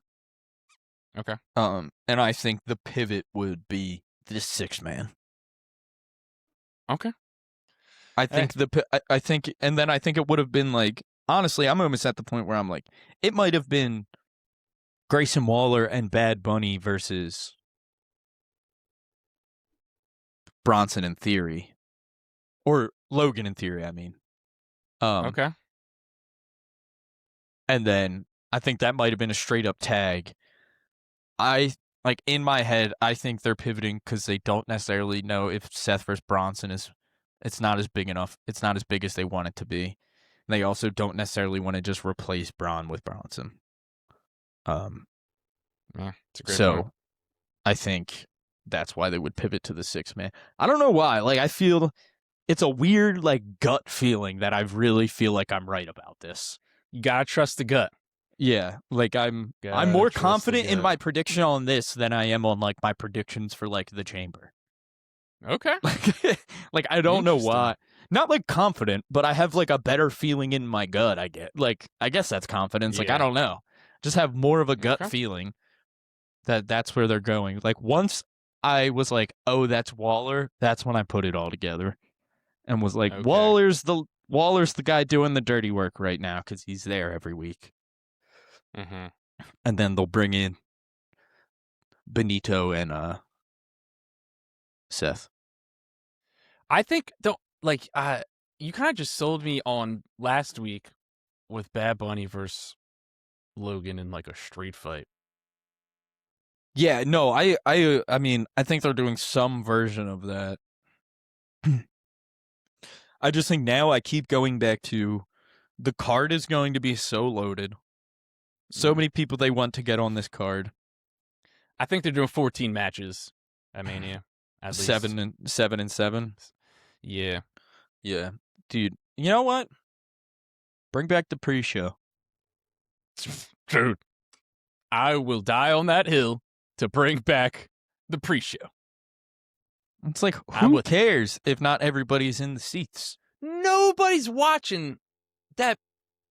Okay. And I think the pivot would be this 6-man. Okay. I think and then I think it would have been like, honestly, I'm almost at the point where I'm like, it might have been Grayson Waller and Bad Bunny versus Bronson in theory. Or Logan in theory, I mean. Okay. And then I think that might have been a straight up tag. In my head, I think they're pivoting because they don't necessarily know if Seth versus Bronson it's not as big enough. It's not as big as they want it to be. They also don't necessarily want to just replace Braun with Bronson. It's a great So point. I think that's why they would pivot to the 6-man. I don't know why. Like, I feel it's a weird, like, gut feeling that I really feel like I'm right about this. You gotta trust the gut. Yeah, like I'm more confident in my prediction on this than I am on like my predictions for like the chamber. Okay. Like I don't know why. Not like confident, but I have like a better feeling in my gut, I get. Like I guess that's confidence. Like I don't know. Just have more of a gut feeling that that's where they're going. Like once I was like, "Oh, that's Waller." That's when I put it all together and was like, Waller's the guy doing the dirty work right now cuz he's there every week. Mm-hmm. And then they'll bring in Benito and Seth. I think you kind of just sold me on last week with Bad Bunny versus Logan in like a street fight. Yeah, no, I mean, I think they're doing some version of that. I just think now I keep going back to the card is going to be so loaded. So many people they want to get on this card. I think they're doing 14 matches at Mania. At least. 7 and 7. Yeah. Yeah. Dude, you know what? Bring back the pre-show. Dude, I will die on that hill to bring back the pre-show. It's like, who cares if not everybody's in the seats? Nobody's watching that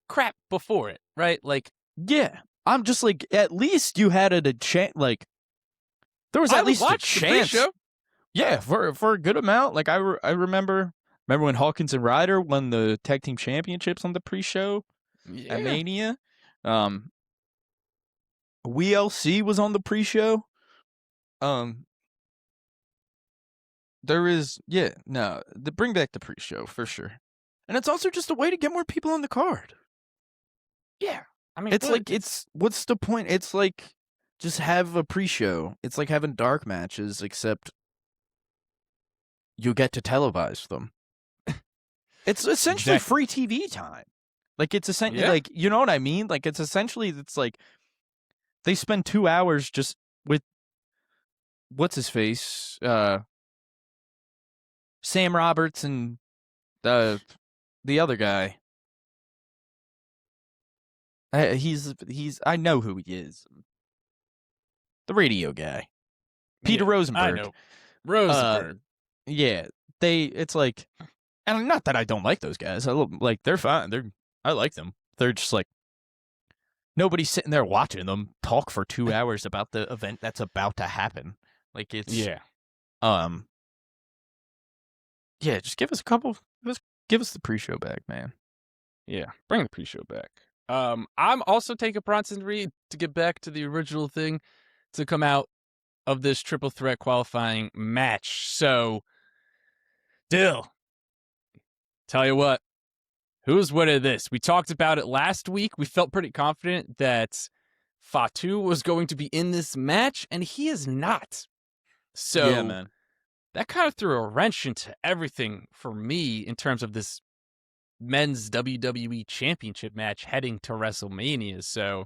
crap before it, right? Like, yeah. I'm just like, at least you had a chance. Like, there was at least a chance. The pre-show. Yeah, for a good amount. Like, I remember when Hawkins and Ryder won the tag team championships on the pre-show at Mania. WLC was on the pre-show. Bring back the pre-show for sure. And it's also just a way to get more people on the card. Yeah. I mean, it's what's the point? It's like just have a pre-show. It's like having dark matches, except you get to televise them. It's essentially free TV time. Like it's essentially like, you know what I mean? Like it's like they spend 2 hours just with what's his face, Sam Roberts and the other guy. He's I know who he is. The radio guy. Peter Rosenberg. I know. Rosenberg. Yeah. It's like, and not that I don't like those guys. Like they're fine. I like them. They're just like nobody's sitting there watching them talk for 2 hours about the event that's about to happen. Like it's just give us a couple. Give us the pre-show back, man. Yeah, bring the pre-show back. I'm also taking Bronson Reed to get back to the original thing to come out of this triple threat qualifying match. So, Dill, tell you what, who's winning this? We talked about it last week. We felt pretty confident that Fatu was going to be in this match, and he is not. So, yeah, man. That kind of threw a wrench into everything for me in terms of this men's WWE Championship match heading to WrestleMania. So,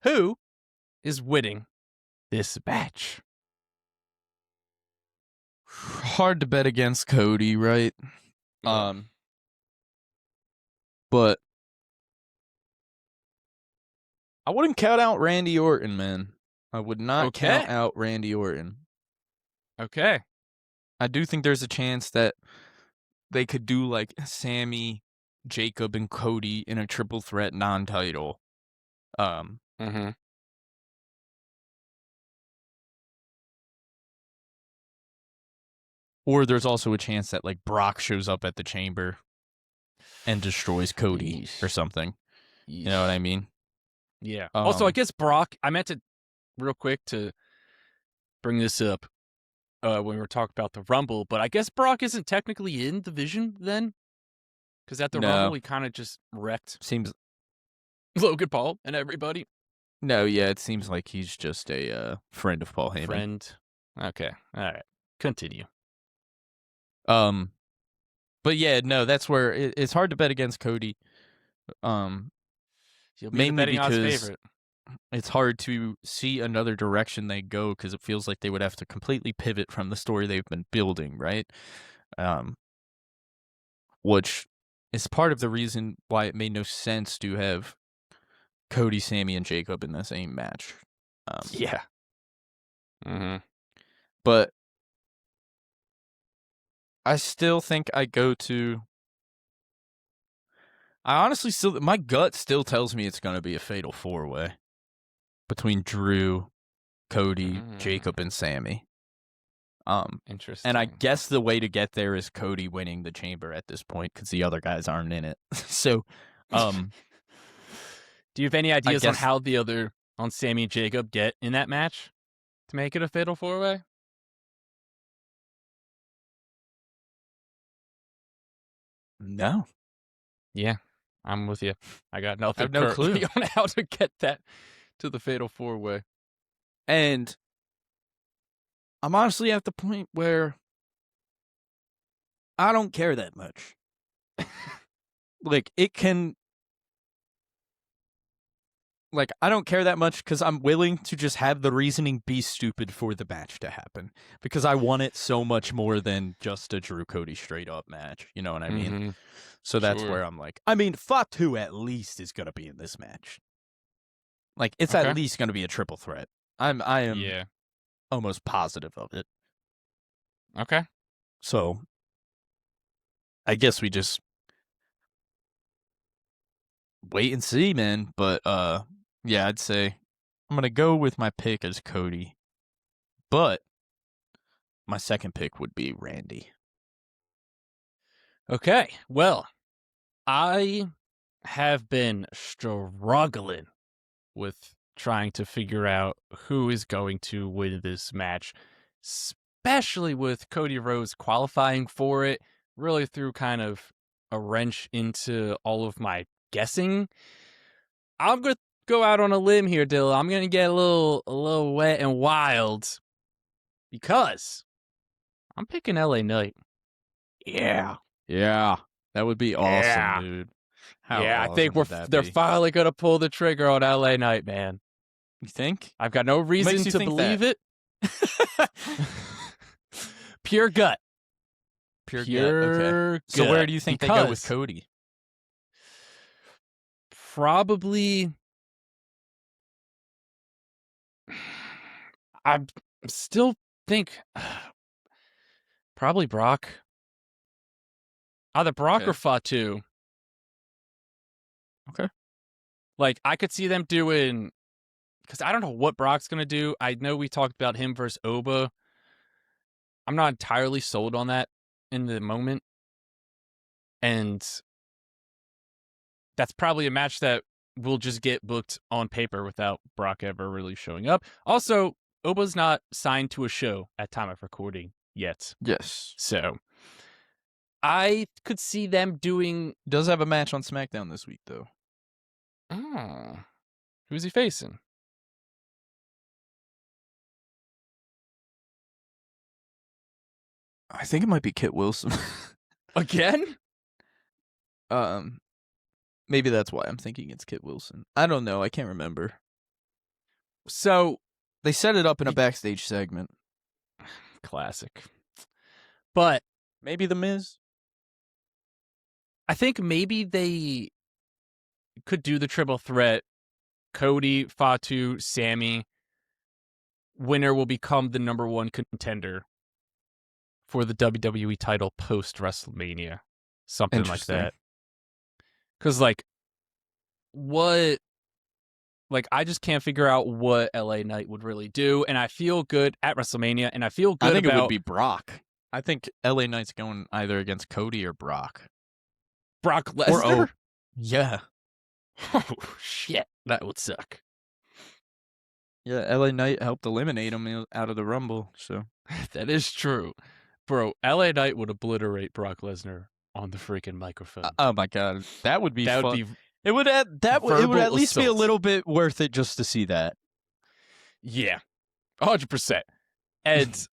who is winning this match? Hard to bet against Cody, right? But I wouldn't count out Randy Orton, man. I would not count out Randy Orton. Okay. I do think there's a chance that they could do like Sammy, Jacob, and Cody in a triple threat non-title. Or there's also a chance that like Brock shows up at the chamber and destroys Cody or something. You know what I mean? Yeah. Also, I guess Brock, I meant to real quick to bring this up. when we were talking about the Rumble, but I guess Brock isn't technically in the Vision then, because at the No. Rumble he kind of just wrecked Seems Logan Paul and everybody. no, yeah, it seems like he's just a friend of Paul Heyman. Friend. Okay, all right, continue. But yeah, no, that's where it's hard to bet against Cody. He'll be Mainly the betting odds because favorite. it's hard to see another direction they go because it feels like they would have to completely pivot from the story they've been building, right? Which is part of the reason why it made no sense to have Cody, Sammy, and Jacob in the same match. Yeah. Mm-hmm. But I still think I go to... I honestly still... My gut still tells me it's going to be a fatal four-way between Drew, Cody, Jacob, and Sammy. Interesting. And I guess the way to get there is Cody winning the chamber at this point because the other guys aren't in it. So, do you have any ideas on how on Sammy and Jacob get in that match to make it a fatal four-way? No. Yeah, I'm with you. I got nothing. I have no clue on how to get that to the fatal four-way. And I'm honestly at the point where I don't care that much. Like, it can... Like, I don't care that much because I'm willing to just have the reasoning be stupid for the match to happen. Because I want it so much more than just a Drew Cody straight up match. You know what I mean? Mm-hmm. So that's where I'm like, I mean, Fatu at least is going to be in this match. Like, it's at least going to be a triple threat. I am almost positive of it. Okay. So, I guess we just wait and see, man. But, yeah, I'd say I'm going to go with my pick as Cody. But my second pick would be Randy. Okay. Well, I have been struggling with trying to figure out who is going to win this match, especially with Cody Rhodes qualifying for it, really threw kind of a wrench into all of my guessing. I'm going to go out on a limb here, Dill. I'm going to get a little wet and wild because I'm picking LA Knight. Yeah. That would be awesome, dude. How I think awesome they're finally going to pull the trigger on LA Knight, man. You think? I've got no reason to believe it. Pure gut. Pure gut. Okay. So where do you think they go with Cody? Probably... I still think... probably Brock. Either Brock or Fatu. Okay. Like, I could see them doing... Because I don't know what Brock's going to do. I know we talked about him versus Oba. I'm not entirely sold on that in the moment. And that's probably a match that will just get booked on paper without Brock ever really showing up. Also, Oba's not signed to a show at time of recording yet. Yes. So I could see them doing... Does have a match on SmackDown this week, though. Oh. Who's he facing? I think it might be Kit Wilson. Again? Maybe that's why I'm thinking it's Kit Wilson. I don't know. I can't remember. So they set it up in a backstage segment. Classic. But maybe The Miz? I think maybe they could do the triple threat. Cody, Fatu, Sammy. Winner will become the number one contender for the WWE title post WrestleMania. Something like that. Because, like, what... Like, I just can't figure out what LA Knight would really do, and I feel good at WrestleMania, and I feel good it would be Brock. I think LA Knight's going either against Cody or Brock. Brock Lesnar? Yeah. Oh, shit. That would suck. Yeah, LA Knight helped eliminate him out of the Rumble, so... That is true. Bro, LA Knight would obliterate Brock Lesnar on the freaking microphone. Oh my god, that would be That fun. would be It would it would verbal at least be a assault. little bit worth it just to see that. Yeah, 100%. And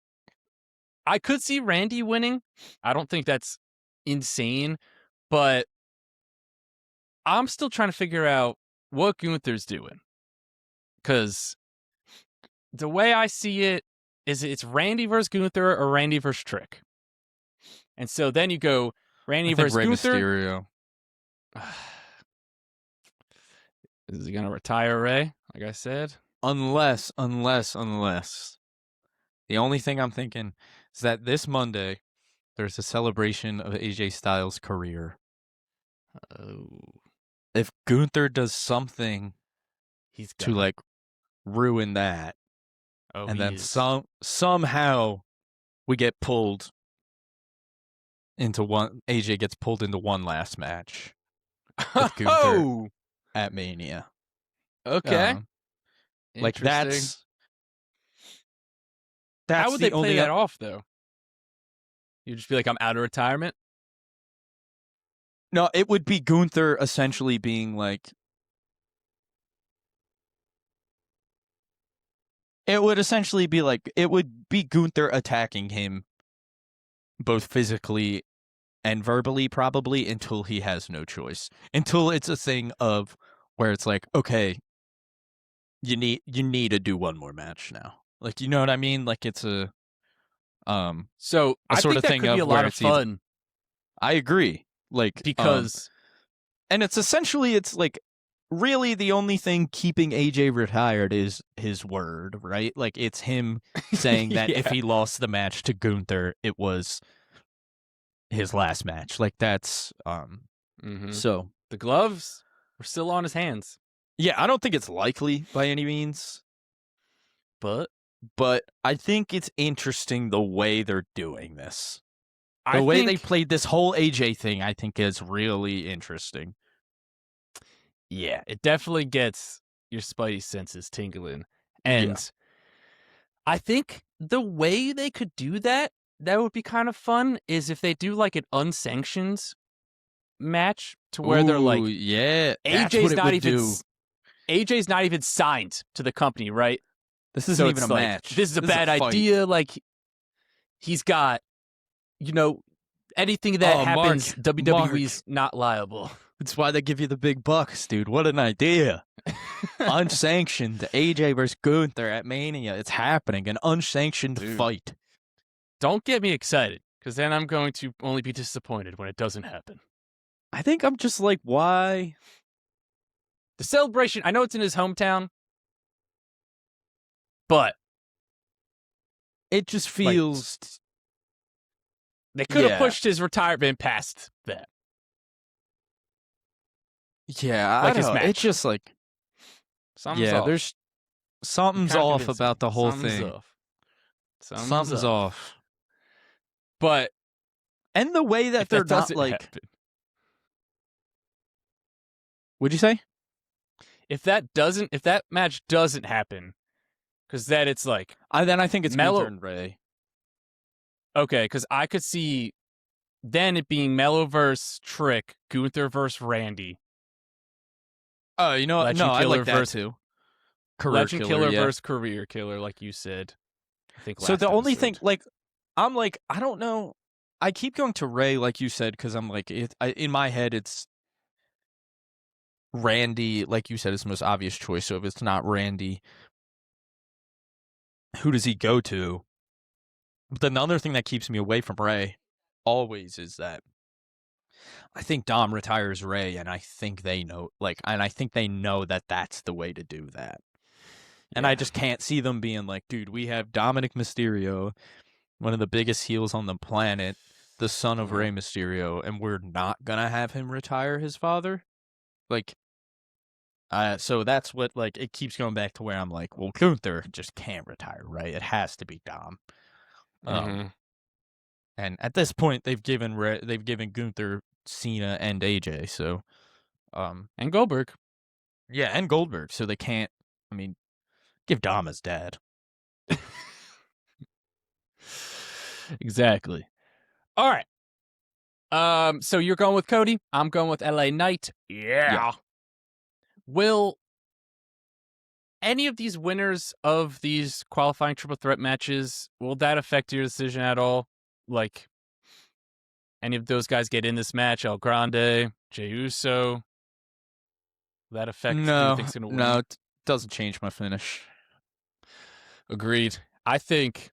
I could see Randy winning. I don't think that's insane, but I'm still trying to figure out what Gunther's doing. Because the way I see it is it's Randy versus Gunther or Randy versus Trick. And so then you go Randy I think versus Rey Gunther. Mysterio. Is he going to retire Ray, like I said? Unless. The only thing I'm thinking is that this Monday, there's a celebration of AJ Styles' career. Oh. If Gunther does something He's to, like, ruin that, and then somehow we get pulled into one, AJ gets pulled into one last match with Gunther at Mania. Okay. Like, that's How would the they play only that off, though? You'd just be like, I'm out of retirement? No, it would be Gunther essentially being like... It would essentially be like... It would be Gunther attacking him both physically and verbally, probably, until he has no choice. Until it's a thing of where it's like, okay, you need to do one more match now. Like, you know what I mean? Like, it's a... So I sort think of that thing could be a of lot where of it's either- fun I agree. Like, because and it's essentially, it's like, really the only thing keeping AJ retired is his word, right? Like, it's him saying that if Yeah. he lost the match to Gunther, it was his last match. Like, that's so the gloves were still on his hands, yeah, I don't think it's likely by any means, but I think it's interesting the way they're doing this. The way they played this whole AJ thing, I think, is really interesting. Yeah, it definitely gets your spidey senses tingling. And I think the way they could do that would be kind of fun is if they do like an unsanctioned match to where they're like, yeah, AJ's not even signed to the company, right? This isn't even a like, match. This is a bad idea. Like, he's got, anything that happens, WWE's not liable. That's why they give you the big bucks, dude. What an idea. Unsanctioned AJ versus Gunther at Mania. It's happening. An unsanctioned fight. Don't get me excited, because then I'm going to only be disappointed when it doesn't happen. I think I'm just like, why? The celebration, I know it's in his hometown, but it just feels... They could have pushed his retirement past that. Yeah, I don't know. It's just like... Something's off. There's... Something's off about the whole thing. Something's off. But... And the way that they're not like... Happen, what'd you say? If that match doesn't happen, because then it's like... then I think it's Gunther and Ray. Okay, because I could see then it being Mello versus Trick, Gunther versus Randy. Oh, you know what? No, I like that too. Legend Killer versus Career Killer, like you said. I think so the only thing, like, I'm like, I don't know. I keep going to Ray, like you said, because I'm like, in my head, it's Randy, like you said, is the most obvious choice. So if it's not Randy, who does he go to? But then the other thing that keeps me away from Ray always is that I think Dom retires Ray, and I think they know, that that's the way to do that. And I just can't see them being like, dude, we have Dominic Mysterio, one of the biggest heels on the planet, the son of Rey Mysterio, and we're not gonna have him retire his father. Like, so that's what, like, it keeps going back to where I'm like, well, Gunther just can't retire, right? It has to be Dom. And at this point, they've given Gunther, Cena, and AJ. So, and Goldberg, and Goldberg. So they can't. I mean, give Dom his dad. Exactly. All right. So you're going with Cody. I'm going with LA Knight. Yeah. Will any of these winners of these qualifying triple threat matches, will that affect your decision at all? Like, any of those guys get in this match? El Grande, Jey Uso. Will that affect who you think's going to win? No, it doesn't change my finish. Agreed. I think.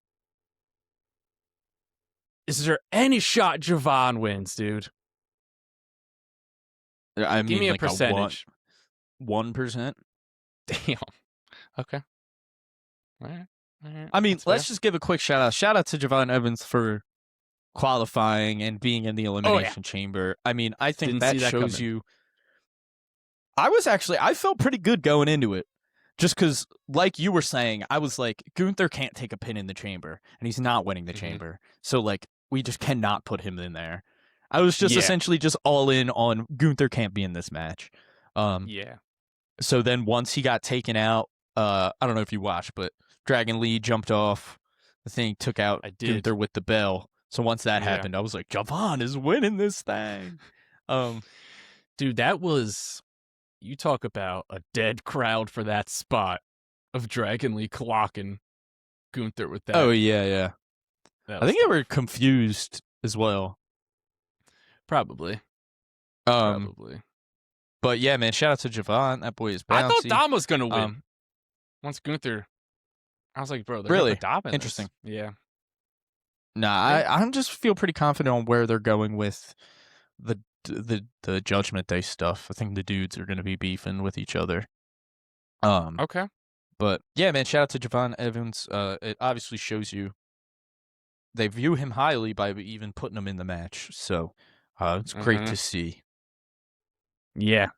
Is there any shot Javon wins, dude? I Give mean, me a like percentage. 1%. Damn. Okay. All right. I mean, That's let's fair. just give a quick shout out. Shout out to Javon Evans for qualifying and being in the Elimination Chamber. I mean, I think Didn't that see that shows coming. you. I felt pretty good going into it. Just because, like you were saying, I was like, Gunther can't take a pin in the chamber, and he's not winning the chamber. So, like, we just cannot put him in there. I was just essentially just all in on Gunther can't be in this match. Yeah. So then once he got taken out, I don't know if you watched, but Dragon Lee jumped off the thing, took out Gunther with the bell. So once that happened, I was like, Javon is winning this thing. Dude, that was... You talk about a dead crowd for that spot of Dragon Lee clocking Gunther with that. Oh, yeah. I think they were confused as well. Probably. But yeah, man, shout out to Javon. That boy is bouncy. I thought Dom was going to win. Once Gunther... I was like, bro, they're really? going to put Dom in Interesting. This. Yeah. Nah, I just feel pretty confident on where they're going with the Judgment Day stuff. I think the dudes are going to be beefing with each other. Okay. But yeah, man, shout out to Javon Evans. It obviously shows you they view him highly by even putting him in the match. So it's great to see. Yeah.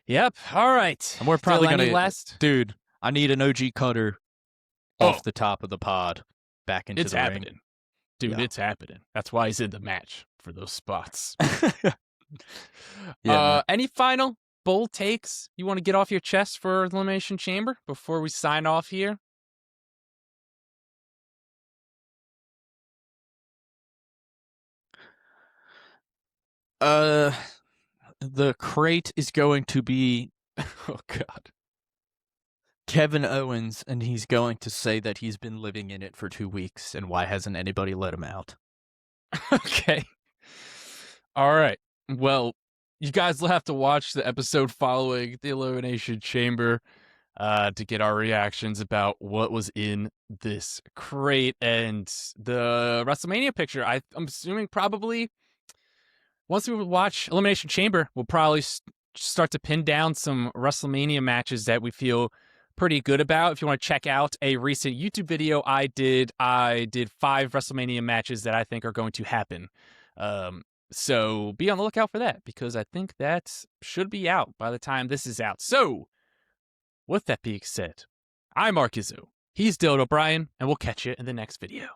Yep. All right. And we're probably going to... last. Dude, I need an OG cutter off the top of the pod back into the happening. ring. Dude, it's happening. That's why he's in the match, for those spots. Any final bold takes you want to get off your chest for the Elimination Chamber before we sign off here? The crate is going to be oh god, Kevin Owens, and he's going to say that he's been living in it for 2 weeks, and why hasn't anybody let him out? Okay. All right. Well, you guys will have to watch the episode following the Elimination Chamber to get our reactions about what was in this crate and the WrestleMania picture. I'm assuming probably once we watch Elimination Chamber, we'll probably start to pin down some WrestleMania matches that we feel pretty good about. If you want to check out a recent YouTube video I did 5 WrestleMania matches that I think are going to happen. So be on the lookout for that, because I think that should be out by the time this is out. So, with that being said, I'm Mark Izzo. He's Dylan O'Brien, and we'll catch you in the next video.